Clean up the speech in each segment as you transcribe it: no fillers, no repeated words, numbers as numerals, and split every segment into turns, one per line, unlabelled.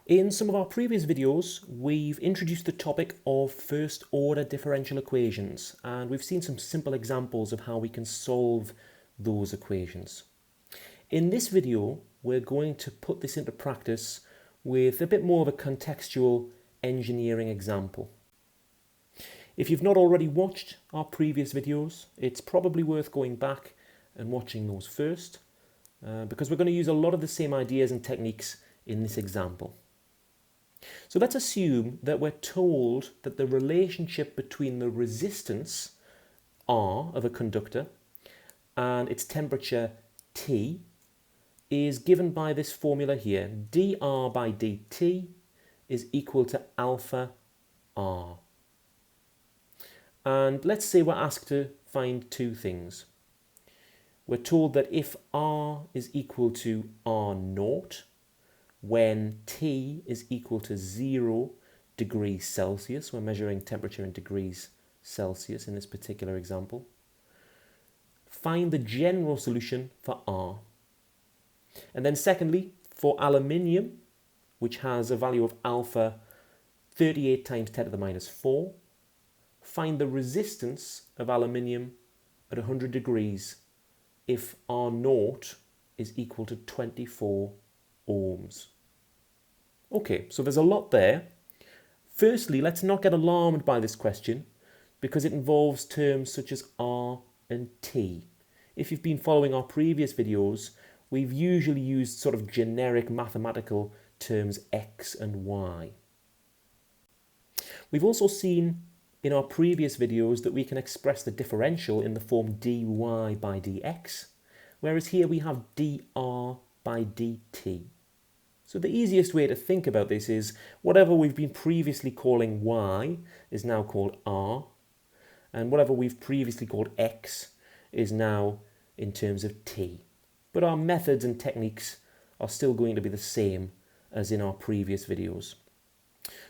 In some of our previous videos, we've introduced the topic of first order differential equations, and we've seen some simple examples of how we can solve those equations. In this video, we're going to put this into practice with a bit more of a contextual engineering example. If you've not already watched our previous videos, it's probably worth going back and watching those first, because we're going to use a lot of the same ideas and techniques in this example. So let's assume that we're told that the relationship between the resistance R of a conductor and its temperature T is given by this formula here. dr by dt is equal to alpha R. And let's say we're asked to find two things. We're told that if R is equal to R naught, when T is equal to 0 degrees Celsius, we're measuring temperature in degrees Celsius in this particular example, find the general solution for R. And then secondly, for aluminium, which has a value of alpha 38 times 10 to the minus 4, find the resistance of aluminium at 100 degrees if R naught is equal to 24 ohms. Okay, so there's a lot there. Firstly, let's not get alarmed by this question because it involves terms such as R and T. If you've been following our previous videos, we've usually used sort of generic mathematical terms X and Y. We've also seen in our previous videos that we can express the differential in the form dy by dx, whereas here we have dr by dt. So the easiest way to think about this is whatever we've been previously calling y is now called r, and whatever we've previously called x is now in terms of t. But our methods and techniques are still going to be the same as in our previous videos.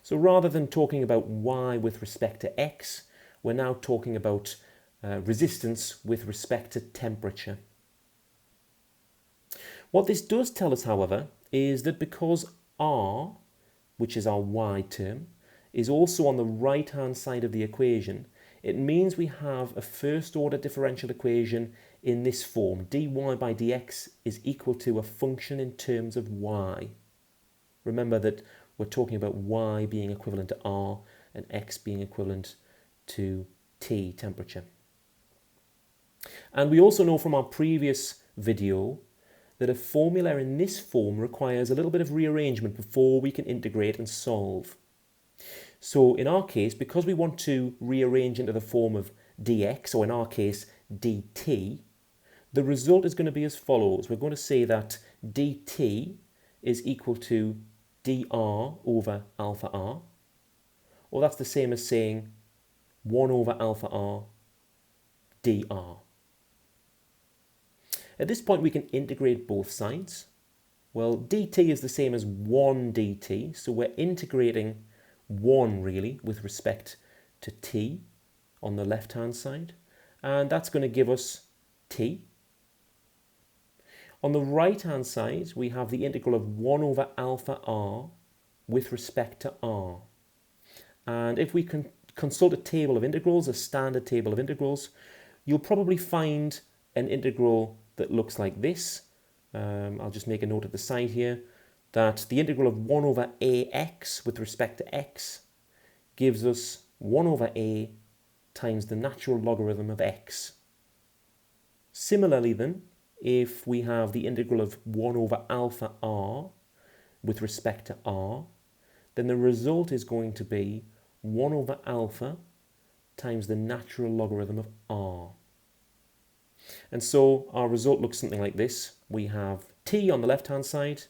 So rather than talking about y with respect to x, we're now talking about resistance with respect to temperature. What this does tell us, however, is that because r, which is our y term, is also on the right-hand side of the equation, it means we have a first order differential equation in this form. dy by dx is equal to a function in terms of y. Remember that we're talking about y being equivalent to r and x being equivalent to T, temperature. And we also know from our previous video that a formula in this form requires a little bit of rearrangement before we can integrate and solve. So in our case, because we want to rearrange into the form of dx, or in our case dt, the result is going to be as follows. We're going to say that dt is equal to dr over alpha r, or that's the same as saying 1 over alpha r dr. At this point we can integrate both sides. Well, dt is the same as 1 dt, so we're integrating 1 really with respect to t on the left hand side, and that's going to give us t. On the right-hand side, we have the integral of 1 over alpha r with respect to r. And if we can consult a table of integrals, a standard table of integrals, you'll probably find an integral that looks like this. I'll just make a note at the side here that the integral of 1 over ax with respect to x gives us 1 over a times the natural logarithm of x. Similarly then, if we have the integral of 1 over alpha r with respect to r, then the result is going to be 1 over alpha times the natural logarithm of r. And so our result looks something like this. We have t on the left hand side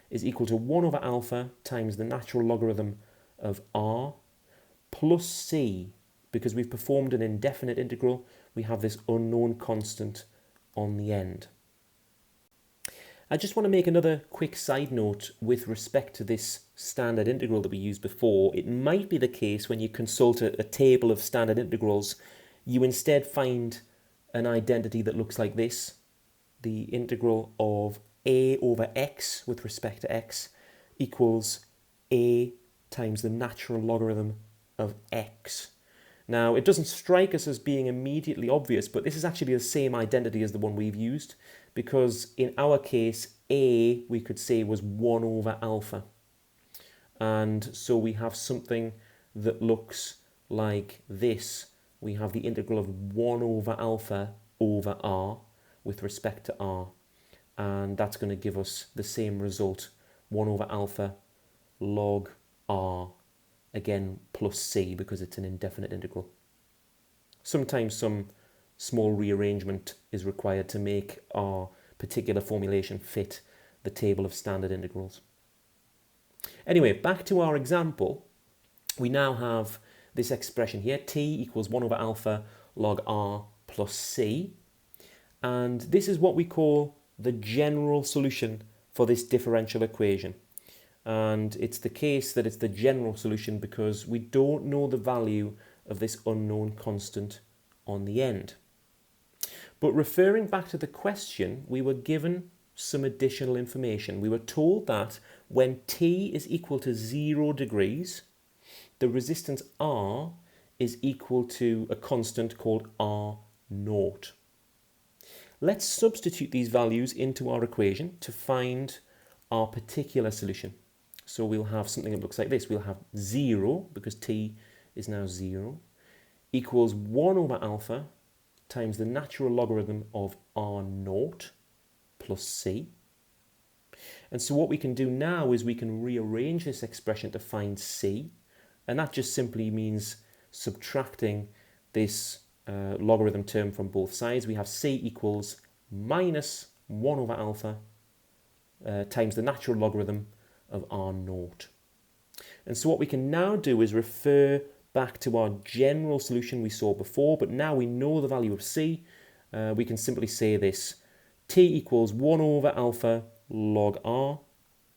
is equal to 1 over alpha times the natural logarithm of r plus c. Because we've performed an indefinite integral, we have this unknown constant on the end. I just want to make another quick side note with respect to this standard integral that we used before. It might be the case when you consult a table of standard integrals, you instead find an identity that looks like this. The integral of a over x with respect to x equals a times the natural logarithm of x. Now, it doesn't strike us as being immediately obvious, but this is actually the same identity as the one we've used, because in our case, a, we could say, was 1 over alpha. And so we have something that looks like this. We have the integral of 1 over alpha over r with respect to r. And that's going to give us the same result, 1 over alpha log r, again, plus c, because it's an indefinite integral. Sometimes some small rearrangement is required to make our particular formulation fit the table of standard integrals. Anyway, back to our example, we now have this expression here, t equals 1 over alpha log r plus c, and this is what we call the general solution for this differential equation. And it's the case that it's the general solution because we don't know the value of this unknown constant on the end. But referring back to the question, we were given some additional information. We were told that when t is equal to 0 degrees, the resistance R is equal to a constant called R naught. Let's substitute these values into our equation to find our particular solution. So we'll have something that looks like this. We'll have 0, because t is now 0, equals 1 over alpha times the natural logarithm of R naught plus c. And so what we can do now is we can rearrange this expression to find c, and that just simply means subtracting this logarithm term from both sides. We have c equals minus 1 over alpha times the natural logarithm of R naught. And so what we can now do is refer back to our general solution we saw before, but now we know the value of c. We can simply say this: t equals 1 over alpha log r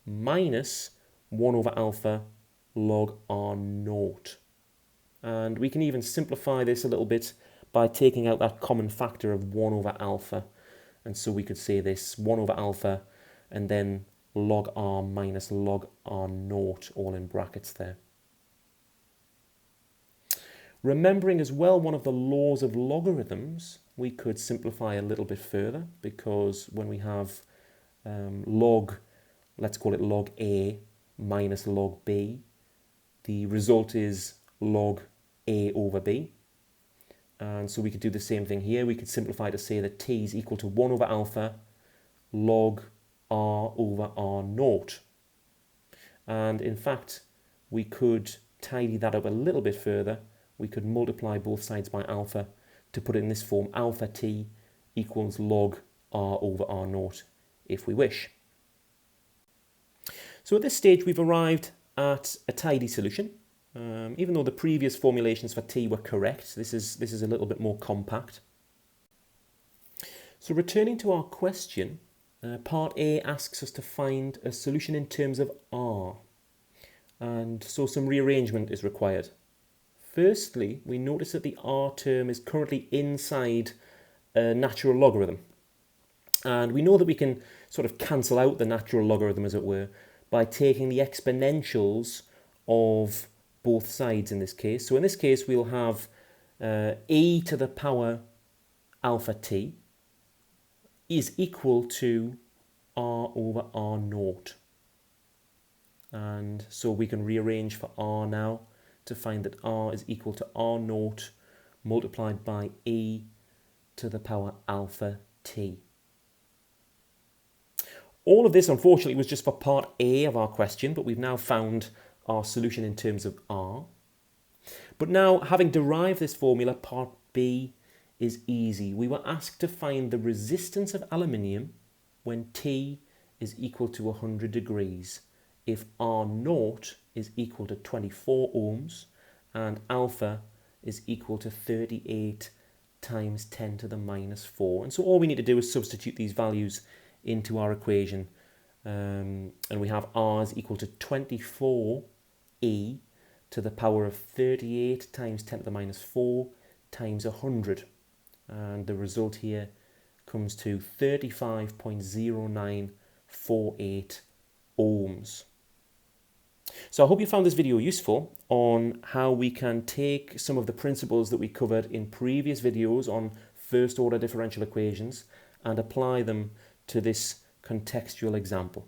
minus 1 over alpha log R naught. And we can even simplify this a little bit by taking out that common factor of 1 over alpha. And so we could say this: 1 over alpha and then log r minus log R naught, all in brackets there. Remembering as well one of the laws of logarithms, we could simplify a little bit further, because when we have log, let's call it log a minus log b, the result is log a over b. And so we could do the same thing here. We could simplify to say that t is equal to 1 over alpha log r over R naught. And in fact, we could tidy that up a little bit further. We could multiply both sides by alpha to put it in this form: alpha t equals log r over R naught, if we wish. So at this stage, we've arrived at a tidy solution. Even though the previous formulations for t were correct, this is a little bit more compact. So returning to our question, part A asks us to find a solution in terms of r, and so some rearrangement is required. Firstly, we notice that the r term is currently inside a natural logarithm, and we know that we can sort of cancel out the natural logarithm, as it were, by taking the exponentials of both sides in this case. So in this case, we'll have e to the power alpha t is equal to r over R naught. And so we can rearrange for r now to find that r is equal to R naught multiplied by e to the power alpha t. All of this, unfortunately, was just for part A of our question, but we've now found our solution in terms of r. But now, having derived this formula, part B is easy. We were asked to find the resistance of aluminium when T is equal to 100 degrees, if R naught is equal to 24 ohms and alpha is equal to 38 times 10 to the minus 4. And so all we need to do is substitute these values into our equation. And we have R is equal to 24 e to the power of 38 times 10 to the minus 4 times 100. And the result here comes to 35.0948 ohms. So I hope you found this video useful on how we can take some of the principles that we covered in previous videos on first order differential equations and apply them to this contextual example.